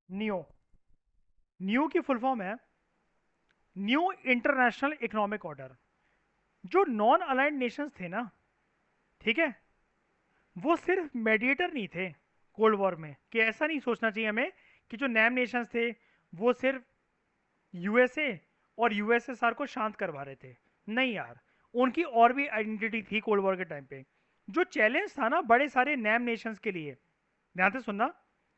Neo. Neo की full form है new international economic order. जो नॉन अलाइंड नेशंस थे ना, ठीक है, वो सिर्फ मेडिएटर नहीं थे कोल्ड वॉर में। कि ऐसा नहीं सोचना चाहिए हमें कि जो नैम नेशंस थे वो सिर्फ यूएसए और यूएसएसआर को शांत करवा रहे थे। नहीं यार, उनकी और भी आइडेंटिटी थी कोल्ड वॉर के टाइम पे। जो चैलेंज था ना बड़े सारे नैम नेशंस के लिए, ध्यान से सुनना,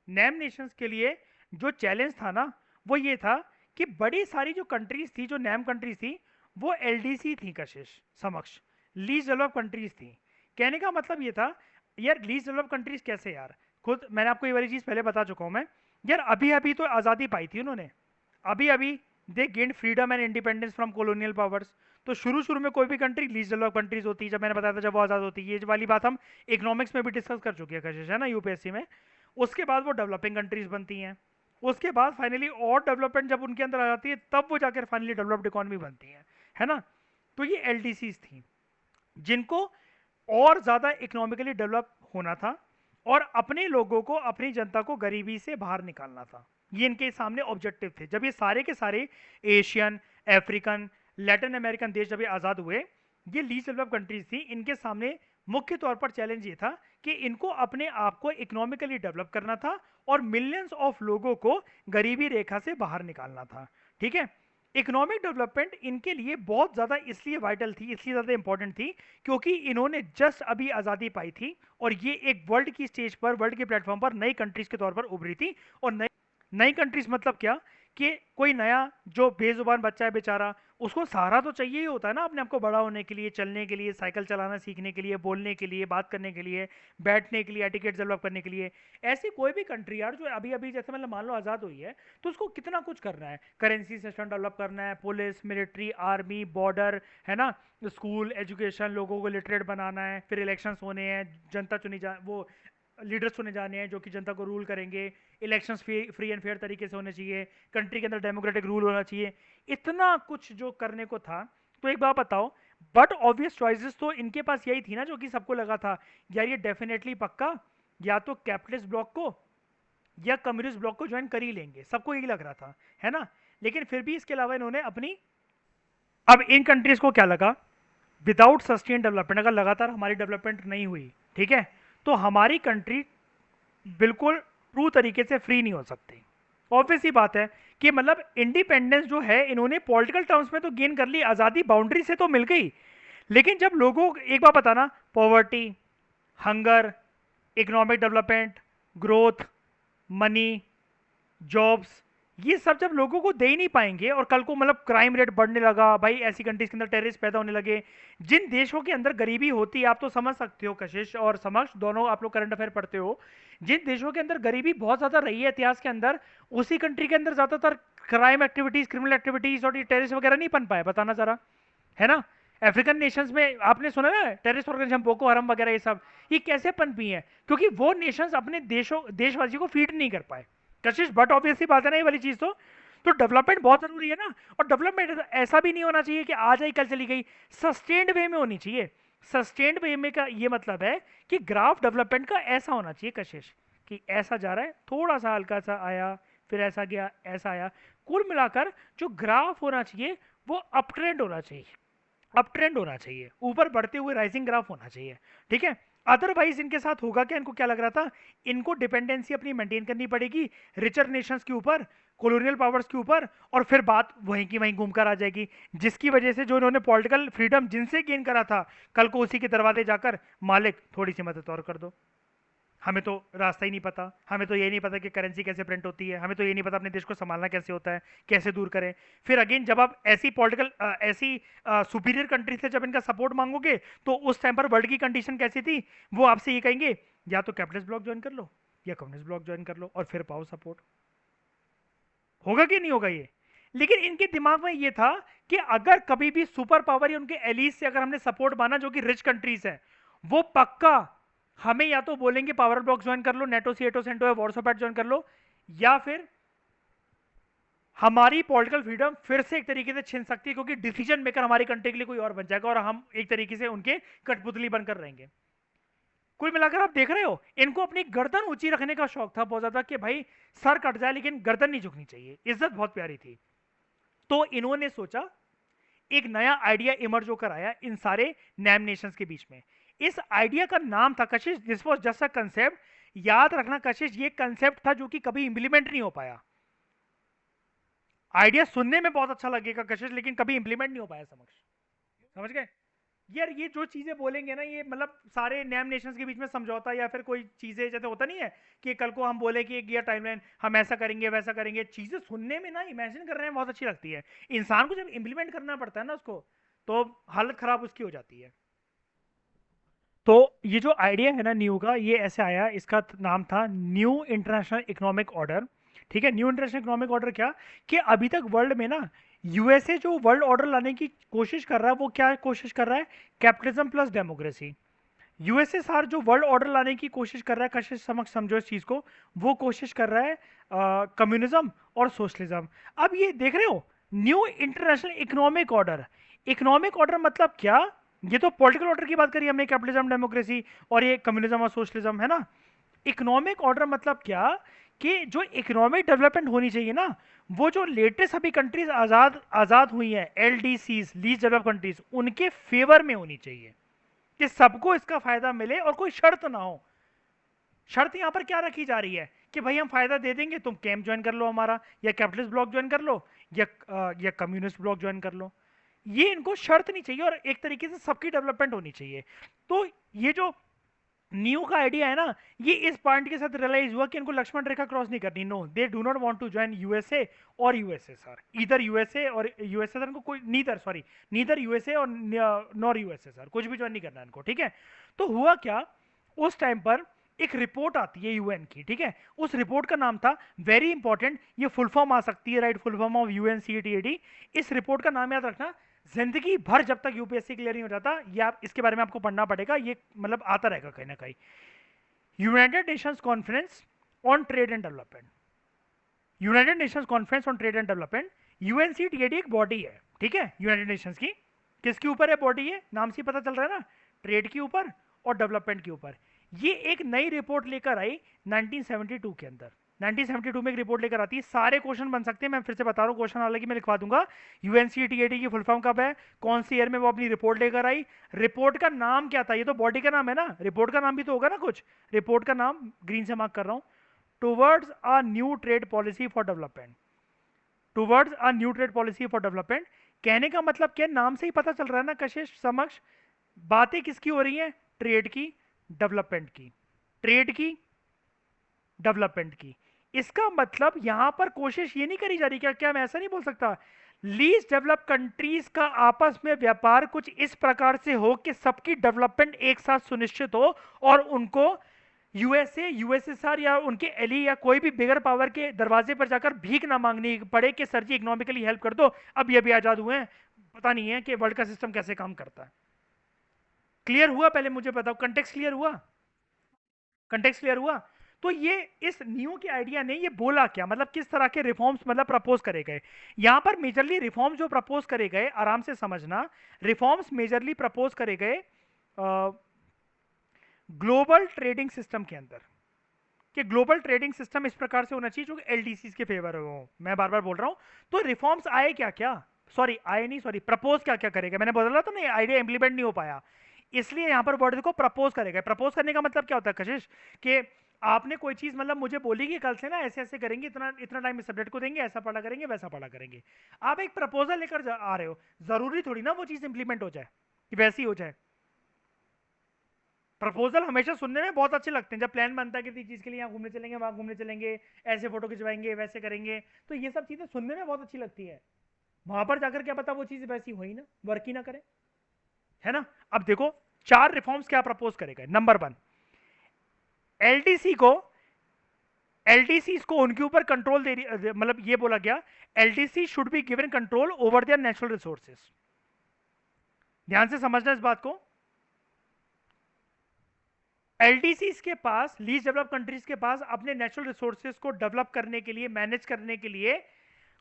नैम नेशंस के लिए जो चैलेंज था ना, वो ये था कि बड़ी सारी जो कंट्रीज थी, जो नैम कंट्रीज थी, वो एलडीसी थी, कशिश समक्ष लीज डेवलप कंट्रीज थी। कहने का मतलब ये था, यार लीज डेवलप कंट्रीज कैसे यार, खुद मैंने आपको ये वाली चीज पहले बता चुका हूं मैं। यार अभी अभी तो आज़ादी पाई थी उन्होंने, अभी अभी दे gain freedom and independence from colonial powers. तो शुरू शुरू में कोई भी कंट्री लीज डेवलप कंट्रीज होती है, जब मैंने बताया था जब वो आज़ाद होती है, ये वाली बात हम इकोनॉमिक्स में भी डिस्कस कर चुके हैं कशिश, है ना, यूपीएससी में। उसके बाद वो डेवलपिंग कंट्रीज बनती हैं, उसके बाद फाइनली और डेवलपमेंट जब उनके अंदर आ जाती है तब वो जाकर फाइनली डेवलप्ड इकोनॉमी बनती है ना। तो ये एलडीसीज थी जिनको और ज़्यादा इकोनॉमिकली डेवलप होना था और अपने लोगों को, अपनी जनता को गरीबी से बाहर निकालना था। ये इनके सामने ऑब्जेक्टिव थे। जब ये सारे के सारे एशियन, अफ्रीकन, लैटिन अमेरिकन देश जब ये आज़ाद हुए, ये लीस्ट डेवलप कंट्रीज थी, इनके सामने मुख्य तौर पर चैलेंज ये था कि इनको अपने आप को इकोनॉमिकली डेवलप करना था और मिलियंस ऑफ लोगों को गरीबी रेखा से बाहर निकालना था। ठीक है, इकोनॉमिक डेवलपमेंट इनके लिए बहुत ज़्यादा इसलिए वाइटल थी, इसलिए ज़्यादा इंपॉर्टेंट थी, क्योंकि इन्होंने जस्ट अभी आज़ादी पाई थी और ये एक वर्ल्ड की स्टेज पर, वर्ल्ड के प्लेटफॉर्म पर नई कंट्रीज के तौर पर उभरी थी। और नई नई कंट्रीज मतलब क्या, कि कोई नया जो बेजुबान बच्चा है बेचारा, उसको सहारा तो चाहिए ही होता है ना अपने आप को बड़ा होने के लिए, चलने के लिए, साइकिल चलाना सीखने के लिए, बोलने के लिए, बात करने के लिए, बैठने के लिए, एटिकेट डेवलप करने के लिए। ऐसी कोई भी कंट्री यार जो अभी अभी जैसे मतलब मान लो आज़ाद हुई है, तो उसको कितना कुछ करना है, करेंसी सिस्टम डेवलप करना है, पुलिस, मिलिट्री, आर्मी, बॉर्डर, है ना, स्कूल, एजुकेशन, लोगों को लिटरेट बनाना है, फिर इलेक्शंस होने हैं, जनता चुनी जा, वो लीडर्स चुने जाने हैं जो कि जनता को रूल करेंगे, इलेक्शंस फ्री एंड फेयर तरीके से होने चाहिए, कंट्री के अंदर डेमोक्रेटिक रूल होना चाहिए, इतना कुछ जो करने को था। तो एक बात बताओ, बट ऑब्वियस चॉइसेस तो इनके पास यही थी ना, जो कि सबको लगा था यार ये डेफिनेटली पक्का या तो कैपिटलिस्ट ब्लॉक को या कम्युनिस्ट ब्लॉक को ज्वाइन कर ही लेंगे, सबको यही लग रहा था, है ना। लेकिन फिर भी इसके अलावा इन्होंने अपनी, अब इन कंट्रीज को क्या लगा, विदाउट सस्टेन डेवलपमेंट, अगर लगातार हमारी डेवलपमेंट नहीं हुई, ठीक है, तो हमारी कंट्री बिल्कुल ट्रू तरीके से फ्री नहीं हो सकती। ऑब्वियस ही बात है कि मतलब इंडिपेंडेंस जो है इन्होंने पॉलिटिकल टर्म्स में तो गेन कर ली, आज़ादी बाउंड्री से तो मिल गई, लेकिन जब लोगों, एक बार बताना, poverty, hunger, economic development, growth, money, jobs, ये सब जब लोगों को दे ही नहीं पाएंगे और कल को मतलब क्राइम रेट बढ़ने लगा भाई, ऐसी कंट्रीज के अंदर टेररिस्ट पैदा होने लगे, जिन देशों के अंदर गरीबी होती है, आप तो समझ सकते हो कशिश और समक्ष दोनों, आप लोग करंट अफेयर पढ़ते हो, जिन देशों के अंदर गरीबी बहुत ज्यादा रही है इतिहास के अंदर, उसी कंट्री के अंदर ज्यादातर क्राइम एक्टिविटीज, क्रिमिनल एक्टिविटीज और ये टेररिस्ट वगैरह नहीं बन पाए, बताना जरा, है ना। अफ्रीकन नेशंस में आपने सुना ना टेररिस्ट ऑर्गेनाइजेशन बोको हरम वगैरह, ये सब ये कैसे पनपी हैं, क्योंकि वो नेशंस अपने देशों, देशवासियों को फीड नहीं कर पाए कशिश। बट ऑब्वियसली बात है ना ये वाली चीज तो डेवलपमेंट बहुत जरूरी है ना। और डेवलपमेंट ऐसा भी नहीं होना चाहिए कि आज आई कल चली गई, सस्टेन्ड वे में होनी चाहिए। सस्टेन्ड वे में का ये मतलब है कि ग्राफ डेवलपमेंट का ऐसा होना चाहिए कशिश, कि ऐसा जा रहा है, थोड़ा सा हल्का सा आया, फिर ऐसा गया, ऐसा आया, कुल मिलाकर जो ग्राफ होना चाहिए वो अप ट्रेंड होना चाहिए, अप ट्रेंड होना चाहिए, ऊपर बढ़ते हुए राइजिंग ग्राफ होना चाहिए, ठीक है। अदरवाइज इनके साथ होगा क्या, इनको क्या लग रहा था, इनको डिपेंडेंसी अपनी मेंटेन करनी पड़ेगी रिचर नेशंस के ऊपर, कॉलोनियल पावर्स के ऊपर, और फिर बात वहीं की वहीं घूमकर आ जाएगी, जिसकी वजह से जो इन्होंने पॉलिटिकल फ्रीडम जिनसे गेन करा था, कल को उसी के दरवाजे जाकर मालिक थोड़ी सी मदद और कर दो, हमें तो रास्ता ही नहीं पता, हमें तो ये नहीं पता कि करेंसी कैसे प्रिंट होती है, हमें तो ये नहीं पता अपने देश को संभालना कैसे होता है, कैसे दूर करें। फिर अगेन जब आप ऐसी पॉलिटिकल, ऐसी सुपीरियर कंट्री से जब इनका सपोर्ट मांगोगे, तो उस टाइम पर वर्ल्ड की कंडीशन कैसी थी, वो आपसे ये कहेंगे या तो कैपिटलिस्ट ब्लॉक ज्वाइन कर लो या कम्युनिस्ट ब्लॉक ज्वाइन कर लो और फिर पाओ सपोर्ट। होगा कि नहीं होगा ये। लेकिन इनके दिमाग में ये था कि अगर कभी भी सुपर पावर या उनके एलीज से अगर हमने सपोर्ट माना, जो कि रिच कंट्रीज है, वो पक्का हमें या तो बोलेंगे पावर ब्लॉक ज्वाइन कर लो, नेटो सीएटो सेंटो या वॉर्सोपैट ज्वाइन कर लो, या फिर हमारी पॉलिटिकल फ्रीडम फिर से एक तरीके से छिन सकती है, क्योंकि डिसीजन मेकर हमारी कंट्री के लिए कोई और बन जाएगा और हम एक तरीके से उनके कठपुतली बनकर रहेंगे। कुल मिलाकर आप देख रहे हो, इनको अपनी गर्दन ऊंची रखने का शौक था बहुत ज्यादा कि भाई सर कट जाए लेकिन गर्दन नहीं झुकनी चाहिए, इज्जत बहुत प्यारी थी। तो इन्होंने सोचा, एक नया आइडिया इमर्ज होकर आया इन सारे नैम नेशंस के बीच में। इस आइडिया का नाम था कशिश, this was just a concept. याद रखना कशिश, ये कंसेप्ट था जो कि कभी इंप्लीमेंट नहीं हो पाया। आइडिया सुनने में बहुत अच्छा लगेगा कशिश, लेकिन कभी इंप्लीमेंट नहीं हो पाया समक्ष। समझ गए यार? ये जो चीजें बोलेंगे ना, ये मतलब सारे नैम नेशंस के बीच में समझौता या फिर कोई चीजें, जैसे होता नहीं है कि कल को हम बोले कि एक ईयर टाइमलाइन हम ऐसा करेंगे वैसा करेंगे, चीजें सुनने में ना इमेजिन करने में बहुत अच्छी लगती है। इंसान को जब इंप्लीमेंट करना पड़ता है ना उसको, तो हालत खराब उसकी हो जाती है। तो ये जो आइडिया है ना न्यू का, ये ऐसे आया, इसका नाम था न्यू इंटरनेशनल इकोनॉमिक ऑर्डर। ठीक है, न्यू इंटरनेशनल इकोनॉमिक ऑर्डर क्या, कि अभी तक वर्ल्ड में ना यूएसए जो वर्ल्ड ऑर्डर लाने की कोशिश कर रहा है, वो क्या कोशिश कर रहा है, कैपिटलिज्म प्लस डेमोक्रेसी। यूएसएसआर जो वर्ल्ड ऑर्डर लाने की कोशिश कर रहा है, कशिश समझ समझो इस चीज को, वो कोशिश कर रहा है कम्युनिज्म और सोशलिज्म। अब ये देख रहे हो, new international economic order. Economic order मतलब क्या, ये तो पॉलिटिकल ऑर्डर की बात करी हमने, कैपिटलिज्म डेमोक्रेसी, और ये कम्युनिज्म और सोशलिज्म है ना। इकोनॉमिक ऑर्डर मतलब क्या, कि जो इकोनॉमिक डेवलपमेंट होनी चाहिए ना, वो जो लेटेस्ट अभी कंट्रीज आजाद आजाद हुई हैं, एलडीसीज, लीस्ट डेवलप कंट्रीज, उनके फेवर में होनी चाहिए, कि सबको इसका फायदा मिले और कोई शर्त ना हो। शर्त यहां पर क्या रखी जा रही है, कि भाई हम फायदा दे देंगे, तुम कैंप ज्वाइन कर लो हमारा, या कैपिटलिस्ट ब्लॉक ज्वाइन कर लो, या कम्युनिस्ट ब्लॉक ज्वाइन कर लो। ये इनको शर्त नहीं चाहिए, और एक तरीके से सबकी डेवलपमेंट होनी चाहिए। तो ये जो न्यू का आइडिया है ना, ये इस पॉइंट के साथ रियलाइज हुआ कि इनको लक्ष्मण रेखा क्रॉस नहीं करनी। No, they do not want to join USA और यूएसएसआर, इधर यूएसए और यूएसएसआर को कोई, नीदर, सॉरी, नीदर यूएसए और नॉर यूएसएसआर, कुछ भी ज्वाइन नहीं करना इनको। ठीक है, तो हुआ क्या, उस टाइम पर एक रिपोर्ट आती है यूएन की। ठीक है, उस रिपोर्ट का नाम था, वेरी इंपॉर्टेंट, ये फुल फॉर्म आ सकती है, right, full form of UNCTAD. इस रिपोर्ट का नाम याद रखना, जिंदगी भर जब तक यूपीएससी क्लियर नहीं हो जाता, ये आप इसके बारे में आपको पढ़ना पड़ेगा, ये मतलब आता रहेगा कहीं ना कहीं। United Nations conference on trade and development, United Nations conference on trade and development, UNCTAD एक बॉडी है। ठीक है, यूनाइटेड नेशंस की, किसके ऊपर है बॉडी, है नाम से पता चल रहा है ना, ट्रेड के ऊपर और डेवलपमेंट के ऊपर। ये एक नई रिपोर्ट लेकर आई 1972 के अंदर। 1972 में एक रिपोर्ट लेकर आती है, सारे क्वेश्चन बन सकते हैं, मैं फिर से बता रहा हूँ, क्वेश्चन हालांकि मैं लिखवा दूंगा। यूएनसीटीएडी की फुल फॉर्म कब है, कौन सी ईयर में वो अपनी रिपोर्ट लेकर आई, रिपोर्ट का नाम क्या था, ये तो बॉडी का नाम है ना, रिपोर्ट का नाम भी तो होगा ना कुछ। रिपोर्ट का नाम ग्रीन से मार्क कर रहा हूँ, towards a new trade policy for development. Towards a new trade policy for development, कहने का मतलब क्या, नाम से ही पता चल रहा है ना कशिश समक्ष, बातें किसकी हो रही हैं, ट्रेड की, डेवलपमेंट की, ट्रेड की, डेवलपमेंट की। इसका मतलब यहां पर कोशिश ये नहीं करी जा रही, क्या क्या मैं ऐसा नहीं बोल सकता, लीस्ट डेवलप कंट्रीज का आपस में व्यापार कुछ इस प्रकार से हो कि सबकी डेवलपमेंट एक साथ सुनिश्चित हो, और उनको यूएसए, यूएसएसआर या उनके एली या कोई भी बिगर पावर के दरवाजे पर जाकर भीख ना मांगनी पड़े कि सर जी इकोनॉमिकली हेल्प कर दो, अब ये भी आजाद हुए हैं, पता नहीं है कि वर्ल्ड का सिस्टम कैसे काम करता है। क्लियर हुआ, पहले मुझे बताओ, कंटेक्स्ट क्लियर हुआ, कंटेक्स्ट क्लियर हुआ। तो ये इस न्यू के आइडिया ने ये बोला क्या, मतलब किस तरह के रिफॉर्म्स मतलब प्रपोज करे गए। यहां पर मेजरली रिफॉर्म्स जो प्रपोज करे गए, आराम से समझना, रिफॉर्म्स मेजरली प्रपोज करे गए ग्लोबल ट्रेडिंग सिस्टम के अंदर, कि ग्लोबल ट्रेडिंग सिस्टम इस प्रकार से होना चाहिए जो एलडीसी के फेवर हो। मैं बार बार बोल रहा हूं, तो रिफॉर्म्स आए क्या क्या, सॉरी आए नहीं, सॉरी प्रपोज क्या क्या करेगा, मैंने बोला था ना आइडिया इंप्लीमेंट नहीं हो पाया, इसलिए यहां पर वर्ड को प्रपोज करेगा। प्रपोज करने का मतलब क्या होता है कशिश, कि आपने कोई चीज मतलब मुझे बोली कि कल से ना ऐसे ऐसे करेंगे, इतना इतना टाइम इस सब्जेक्ट को देंगे, ऐसा पढ़ा करेंगे वैसा पढ़ा करेंगे। आप एक प्रपोजल लेकर आ रहे हो, जरूरी थोड़ी ना वो चीज इंप्लीमेंट हो जाए कि वैसी हो जाए। प्रपोजल हमेशा सुनने में बहुत अच्छे लगते हैं, जब प्लान बनता है कि चीज के लिए यहाँ घूमने चलेंगे, वहां घूमने चलेंगे, ऐसे फोटो खिंचवाएंगे, वैसे करेंगे, तो ये सब चीजें सुनने में बहुत अच्छी लगती है। वहां पर जाकर क्या पता वो चीज वैसी हो ही ना, वर्क ही ना करे, है ना। अब देखो, चार रिफॉर्म्स क्या प्रपोज करेगा। नंबर वन, एलडीसी को, एलडीसी को उनके ऊपर कंट्रोल दे रही, मतलब ये बोला गया, LDC should be given control over there natural resources. ध्यान से समझना इस बात को, एलडीसीज के पास, लीस्ट डेवलप कंट्रीज के पास अपने नेचुरल रिसोर्सेज को डेवलप करने के लिए, मैनेज करने के लिए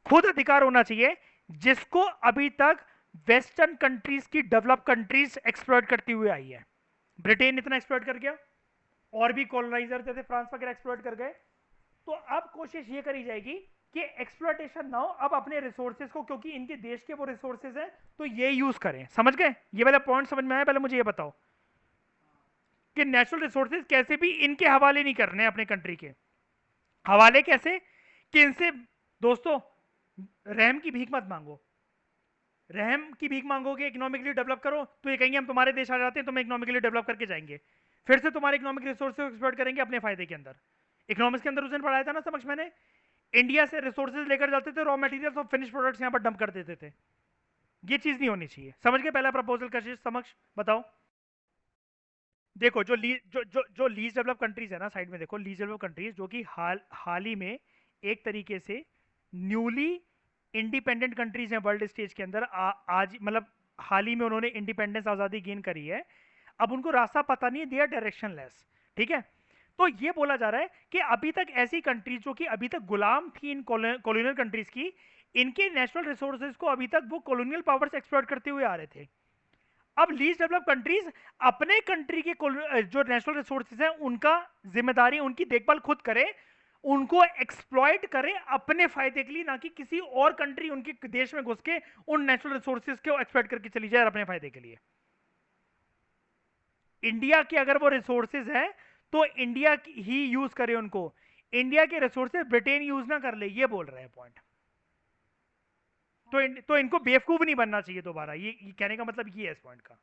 खुद अधिकार होना चाहिए, जिसको अभी तक वेस्टर्न कंट्रीज की डेवलप कंट्रीज एक्सप्लॉइट करती हुई आई है। ब्रिटेन इतना एक्सप्लॉइट कर गया, और भी कॉलोनाइजर थे फ्रांस वगैरह एक्सप्लॉइट कर गए। तो अब कोशिश ये करी जाएगी कि एक्सप्लॉइटेशन ना हो, अब अपने रिसोर्सेज को, क्योंकि इनके देश के वो रिसोर्सेज हैं, तो ये यूज करें। समझ गए? ये वाला पॉइंट समझ में आया? पहले मुझे ये बताओ कि नेचुरल रिसोर्सेज कैसे भी इनके हवाले नहीं करने अपने कंट्री के हवाले। कैसे? कि इनसे दोस्तों रहम की भीख मत मांगो। रहम की भीख मांगोगे इकोनॉमिकली डेवलप करो तो ये कहेंगे हम तुम्हारे देश आ जाते हैं, तुम्हें इकोनॉमिकली डेवलप करके जाएंगे, फिर से तुम्हारे इकोनॉमिक रिसोर्स को एक्सप्लॉइट करेंगे अपने फायदे के अंदर। इकोनॉमिक्स के अंदर उस दिन पढ़ाया था ना समझ मैंने, इंडिया से रिसोर्सेज लेकर जाते थे, रॉ मटेरियल और फिनिश प्रोडक्ट्स यहाँ पर डंप कर देते थे। ये चीज नहीं होनी चाहिए। समझ गए? पहला प्रपोजल कशिश समक्ष बताओ। देखो जो लीज जो लीज डेवलप कंट्रीज है ना, साइड में देखो, लीज डेवलप कंट्रीज जो कि हाल ही में एक तरीके से न्यूली इंडिपेंडेंट कंट्रीज हैं वर्ल्ड स्टेज के अंदर, आज मतलब हाल ही में उन्होंने इंडिपेंडेंस आज़ादी गेन करी है। अब उनको रास्ता पता नहीं है, दे आर डायरेक्शनलेस। ठीक है? तो ये बोला जा रहा है कि अभी तक ऐसी कंट्रीज जो कि अभी तक गुलाम थी इन कॉलोनियल कंट्रीज की, इनके नेशनल रिसोर्सेज को अभी तक वो कॉलोनियल पावर्स एक्सप्लॉइट करते हुए आ रहे थे। अब लीस्ट डेवलप कंट्रीज अपने कंट्री के जो नेशनल रिसोर्सेज हैं उनका जिम्मेदारी, उनकी देखभाल खुद करे, उनको एक्सप्लॉइट करे अपने फायदे के लिए, ना कि किसी और कंट्री उनके देश में घुस के उन नेशनल रिसोर्सेज को एक्सप्लॉइट करके चली जाए अपने फायदे के लिए। इंडिया के अगर वो रिसोर्सेज हैं तो इंडिया ही यूज करे उनको, इंडिया के रिसोर्सेज ब्रिटेन यूज ना कर ले, ये बोल रहे हैं पॉइंट। तो इनको बेवकूफ नहीं बनना चाहिए दोबारा, ये कहने का मतलब ये है इस पॉइंट का,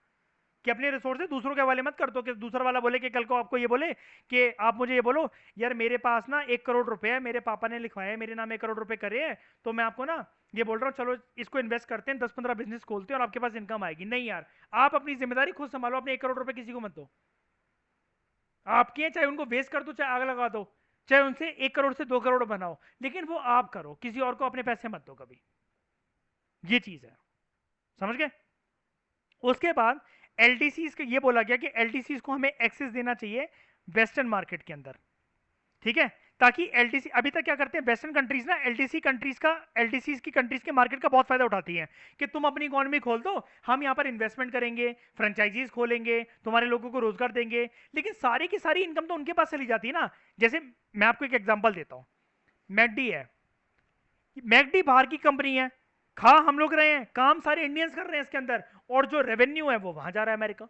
कि अपने रिसोर्सेज दूसरों के हवाले मत कर दो, कि दूसरा वाला बोले कि कल को आपको ये बोले कि आप मुझे ये बोलो यार मेरे पास ना 1 करोड़ रुपए है, मेरे पापा ने लिखवाए है, मेरे नाम 1 करोड़ रुपए करे हैं, तो मैं आपको ना ये बोल रहा हूँ चलो इसको इन्वेस्ट करते हैं, 10-15 बिजनेस खोलते हैं और आपके पास इनकम आएगी। नहीं यार, आप अपनी जिम्मेदारी खुद संभालो, अपने 1 करोड़ रुपए किसी को मत दो। आपके हैं, चाहे उनको वेस्ट कर दो, चाहे आग लगा दो, चाहे उनसे 1 करोड़ से 2 करोड़ बनाओ, लेकिन वो आप करो, किसी और को अपने पैसे मत दो कभी। ये चीज है। समझ गए? उसके बाद एलटीसीज का ये बोला गया कि एलटीसीज को हमें एक्सेस देना चाहिए वेस्टर्न मार्केट के अंदर। ठीक है? ताकि एलटीसी, अभी तक क्या करते हैं वेस्टर्न कंट्रीज ना, एलटीसी की कंट्रीज के मार्केट का बहुत फायदा उठाती हैं कि तुम अपनी इकोनॉमी खोल दो, हम यहाँ पर इन्वेस्टमेंट करेंगे, फ्रेंचाइजीज खोलेंगे, तुम्हारे लोगों को रोजगार देंगे, लेकिन सारी की सारी इनकम तो उनके पास चली जाती है ना। जैसे मैं आपको एक एग्जांपल देता हूँ, मैकडी है, मैकडी बाहर की कंपनी है, खा हम लोग रहे हैं, काम सारे इंडियंस कर रहे हैं इसके अंदर, और जो रेवेन्यू है वो वहां जा रहा है अमेरिका।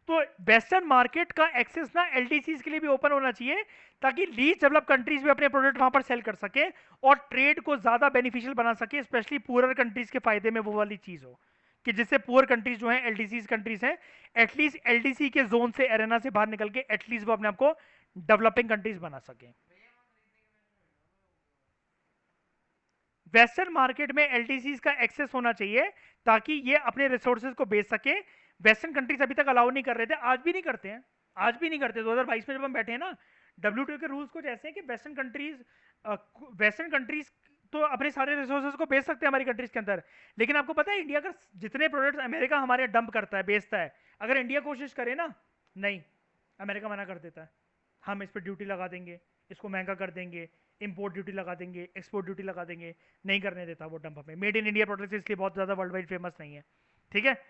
तो वेस्टर्न मार्केट का एक्सेस ना एलटीसीज के लिए भी ओपन होना चाहिए, ताकि लीस्ट डेवलप कंट्रीज भी अपने प्रोडक्ट वहां पर सेल कर सके और ट्रेड को ज्यादा बेनिफिशियल बना सके, स्पेशली पुअर कंट्रीज के फायदे में वो वाली चीज हो कि जिससे पुअर कंट्रीज जो है एलटीसीज कंट्रीज हैं, एटलीस्ट एलटीसी के जोन से, एरेना से बाहर निकल के एटलीस्ट वो अपने आप को डेवलपिंग कंट्रीज बना सके। वेस्टर्न मार्केट में एलटीसीज का एक्सेस होना चाहिए ताकि ये अपने रिसोर्सेज को बेच सके। वेस्टर्न कंट्रीज अभी तक अलाउ नहीं कर रहे थे, आज भी नहीं करते हैं, आज भी नहीं करते। 2022 में जब हम बैठे हैं ना, डब्ल्यूटीओ के रूल्स कुछ ऐसे हैं कि वेस्टर्न कंट्रीज तो अपने सारे रिसोर्सेज को बेच सकते हैं हमारी कंट्रीज के अंदर, लेकिन आपको पता है इंडिया का जितने प्रोडक्ट्स अमेरिका हमारे डंप करता है, बेचता है, अगर इंडिया कोशिश करे ना, नहीं, अमेरिका मना कर देता है, हम इस पर ड्यूटी लगा देंगे, इसको महंगा कर देंगे, इंपोर्ट ड्यूटी लगा देंगे, एक्सपोर्ट ड्यूटी लगा देंगे, नहीं करने देता वो डंप हमें। मेड इन इंडिया प्रोडक्ट्स इसलिए बहुत ज़्यादा वर्ल्ड वाइड फेमस नहीं है। ठीक है?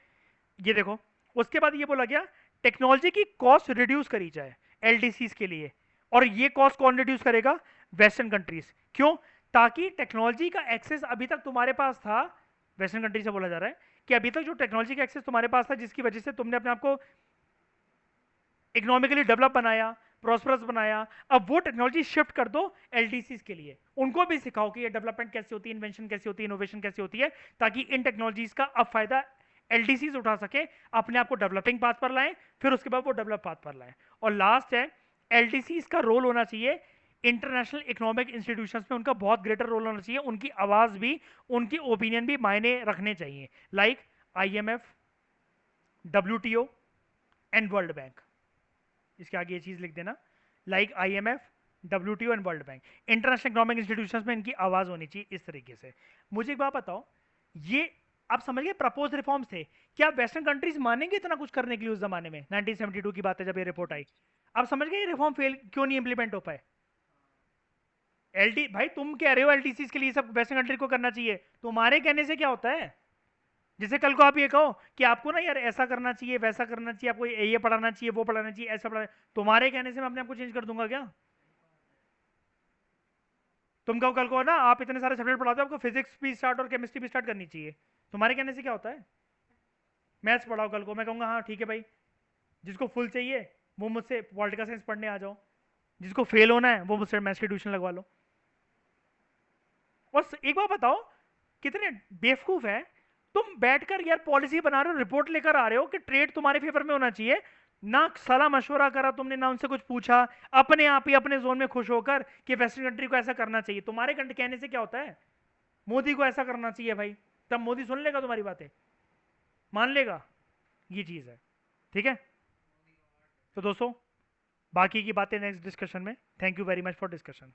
ये देखो, उसके बाद ये बोला गया टेक्नोलॉजी की कॉस्ट रिड्यूस करी जाए एलडीसीज के लिए, और ये कॉस्ट कौन रिड्यूस करेगा? Western countries. क्यों? ताकि टेक्नोलॉजी का एक्सेस अभी तक तुम्हारे पास था, वेस्टर्न कंट्री से बोला जा रहा है कि अभी तक जो टेक्नोलॉजी का एक्सेस तुम्हारे पास था, जिसकी वजह से तुमने अपने आप को इकोनॉमिकली डेवलप बनाया, प्रॉस्परस बनाया, अब वो टेक्नोलॉजी शिफ्ट कर दो एलडीसीज के लिए, उनको भी सिखाओ कि ये डेवलपमेंट कैसे होती है, इन्वेंशन कैसे होती है, इनोवेशन कैसे होती है, ताकि इन टेक्नोलॉजीज का अब फायदा एलडीसीज उठा सके, अपने आप को डेवलपिंग पाथ पर लाएं, फिर उसके बाद वो डेवलप पाथ पर लाएं। और लास्ट है, एलडीसीज का रोल होना चाहिए इंटरनेशनल इकोनॉमिक इंस्टीट्यूशंस में, उनका बहुत ग्रेटर रोल होना चाहिए, उनकी आवाज भी, उनकी ओपिनियन भी मायने रखने चाहिए, like IMF, WTO and world bank. इसके आगे ये चीज लिख देना, like IMF, WTO and world bank, international economic institutions में इनकी आवाज होनी चाहिए इस तरीके से। मुझे एक बात बताओ, ये आप समझ गए प्रपोज रिफॉर्म्स थे, क्या वेस्टर्न कंट्रीज मानेंगे इतना कुछ करने के लिए उस जमाने में? 1972 की बात है जब ये रिपोर्ट आई। आप समझ गए ये रिफॉर्म फेल क्यों नहीं इंप्लीमेंट हो पाए? एलटी भाई तुम कह रहे हो एलटीसी के लिए सब वेस्टर्न कंट्री को करना चाहिए, तुम्हारे कहने से क्या होता है? जैसे कल को आप ये कहो कि आपको ना यार ऐसा करना चाहिए, वैसा करना चाहिए, आपको ये पढ़ाना चाहिए, वो पढ़ाना चाहिए, ऐसा पढ़ाना, तुम्हारे कहने से मैं अपने आप को चेंज कर दूंगा क्या? तुम कहो कल को ना आप इतने सारे सब्जेक्ट पढ़ाते हो, आपको फिजिक्स भी स्टार्ट और केमिस्ट्री भी स्टार्ट करनी चाहिए, तुम्हारे कहने से क्या होता है? मैथ्स पढ़ाओ कल को, मैं कहूँगा हाँ ठीक है भाई, जिसको फुल चाहिए वो मुझसे पॉलिटिकल साइंस पढ़ने आ जाओ, जिसको फेल होना है वो मुझसे मैथ्स की ट्यूशन लगवा लो। और एक बार बताओ, कितने बेवकूफ हैं तुम, बैठकर यार पॉलिसी बना रहे हो, रिपोर्ट लेकर आ रहे हो कि ट्रेड तुम्हारे फेवर में होना चाहिए, ना सलाह मशवरा करा तुमने, ना उनसे कुछ पूछा, अपने आप ही अपने जोन में खुश होकर कि वेस्टर्न कंट्री को ऐसा करना चाहिए, तुम्हारे कहने से क्या होता है? मोदी को ऐसा करना चाहिए भाई, तब मोदी सुन लेगा तुम्हारी बातें, मान लेगा, ये चीज है। ठीक है, तो दोस्तों बाकी की बातें नेक्स्ट डिस्कशन में। Thank you very much for discussion.